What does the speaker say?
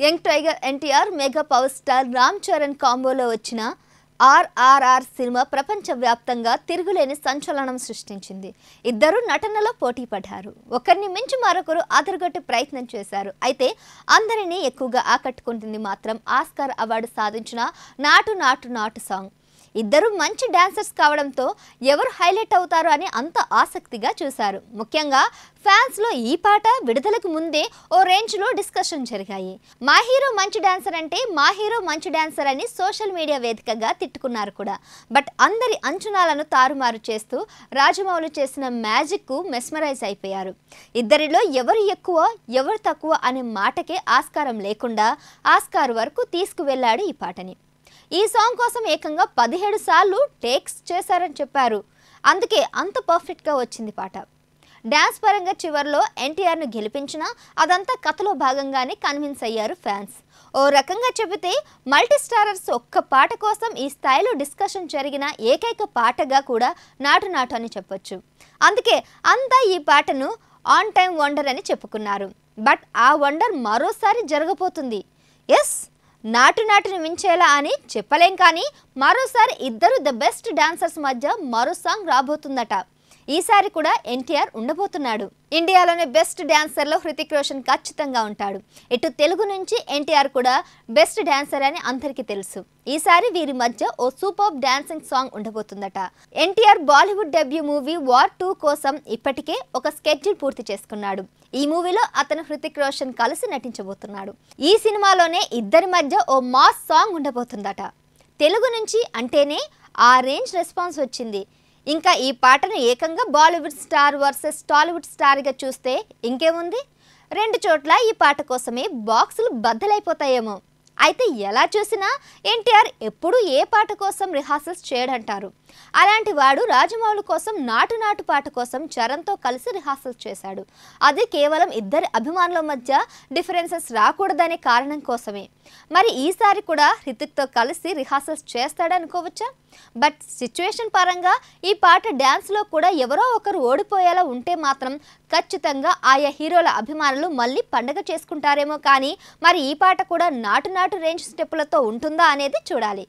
Young tiger NTR mega power star Ram Charan కాంబోలో వచ్చిన RRR cinema ప్రపంచవ్యాప్తంగా తిరుగులేని సంచలనం సృష్టించింది. ఇద్దరు నటనలో పోటీ పడ్డారు. ఒకరిని మించి మరొకరు అదరగొట్టే ప్రయత్నం చేశారు. అయితే అందరినీ ఎక్కువగా ఆకట్టుకుంటుంది మాత్రం ఆస్కార్ అవార్డు సాధించిన నాటు నాటు నాటు సాంగ్. ఇద్దరు మంచి డాన్సర్స్ కావడంతో ఎవరు హైలైట్ అవుతారు అని అంత ఆసక్తిగా చూశారు. ముఖ్యంగా ఫ్యాన్స్లో ఈ పాట విడుదలకు ముందే ఓ రేంజ్లో డిస్కషన్ జరిగాయి. మా హీరో మంచి డాన్సర్ అంటే మా హీరో మంచి డాన్సర్ అని సోషల్ మీడియా వేదికగా తిట్టుకున్నారు కూడా. బట్ అందరి అంచనాలను తారుమారు చేస్తూ రాజమౌళి చేసిన మ్యాజిక్కు మెస్మరైజ్ అయిపోయారు. ఇద్దరిలో ఎవరు ఎక్కువ ఎవరు తక్కువ అనే మాటకే ఆస్కారం లేకుండా ఆస్కార్ వరకు తీసుకువెళ్ళాడు ఈ పాటని. ఈ సాంగ్ కోసం ఏకంగా 17 సార్లు టేక్స్ చేశారని చెప్పారు. అందుకే అంత పర్ఫెక్ట్గా వచ్చింది పాట. డ్యాన్స్ పరంగా చివరిలో ఎన్టీఆర్ను గెలిపించినా అదంతా కథలో భాగంగానే కన్విన్స్ అయ్యారు ఫ్యాన్స్. ఓ రకంగా చెబితే మల్టీ స్టారర్స్ ఒక్క పాట కోసం ఈ స్థాయిలో డిస్కషన్ జరిగిన ఏకైక పాటగా కూడా నాటు నాటు అని చెప్పొచ్చు. అందుకే అంతా ఈ పాటను ఆన్ టైమ్ వండర్ అని చెప్పుకున్నారు. బట్ ఆ వండర్ మరోసారి జరగబోతుంది. ఎస్, నాటు నాటుని మించేలా అని చెప్పలేం, కానీ మరోసారి ఇద్దరు ద బెస్ట్ డాన్సర్స్ మధ్య మరో సాంగ్ రాబోతుందట. ఈసారి కూడా ఎన్టీఆర్ ఉండబోతున్నాడు. ఇండియాలోనే బెస్ట్ డాన్సర్లో హృతిక్ రోషన్ ఖచ్చితంగా ఉంటాడు. ఇటు తెలుగు నుంచి ఎన్టీఆర్ కూడా బెస్ట్ డాన్సర్ అని అందరికీ తెలుసు. ఈసారి వీరి మధ్య ఓ సూపర్ డాన్సింగ్ సాంగ్ ఉండబోతుందట. NTR Bollywood debut movie War 2 కోసం ఇప్పటికే ఒక స్కెడ్యూల్ పూర్తి చేసుకున్నాడు. ఈ మూవీలో అతను హృతిక్ రోషన్ కలిసి నటించబోతున్నాడు. ఈ సినిమాలోనే ఇద్దరి మధ్య ఓ మాస్ సాంగ్ ఉండబోతుందట. తెలుగు నుంచి అంటేనే ఆ రేంజ్ రెస్పాన్స్ వచ్చింది. ఇంకా ఈ పాటను ఏకంగా బాలీవుడ్ స్టార్ వర్సెస్ టాలీవుడ్ స్టార్గా చూస్తే ఇంకేముంది, 2 చోట్ల ఈ పాట కోసమే బాక్సులు బద్దలైపోతాయేమో. అయితే ఎలా చూసినా ఎన్టీఆర్ ఎప్పుడూ ఏ పాట కోసం రిహార్సల్స్ చేయడంటారు. అలాంటి వాడు రాజమౌళి కోసం నాటు నాటు పాట కోసం చరణ్తో కలిసి రిహార్సల్స్ చేశాడు. అది కేవలం ఇద్దరి అభిమానుల మధ్య డిఫరెన్సెస్ రాకూడదనే కారణం కోసమే. మరి ఈసారి కూడా హృతిక్తో కలిసి రిహార్సల్స్ చేస్తాడనుకోవచ్చా? బట్ సిచ్యువేషన్ పరంగా ఈ పాట డ్యాన్స్లో కూడా ఎవరో ఒకరు ఓడిపోయేలా ఉంటే మాత్రం ఖచ్చితంగా ఆయా హీరోల అభిమానులు మళ్ళీ పండగ చేసుకుంటారేమో. కానీ మరి ఈ పాట కూడా నాటు నాటు రేంజ్ స్టెప్పులతో ఉంటుందా అనేది చూడాలి.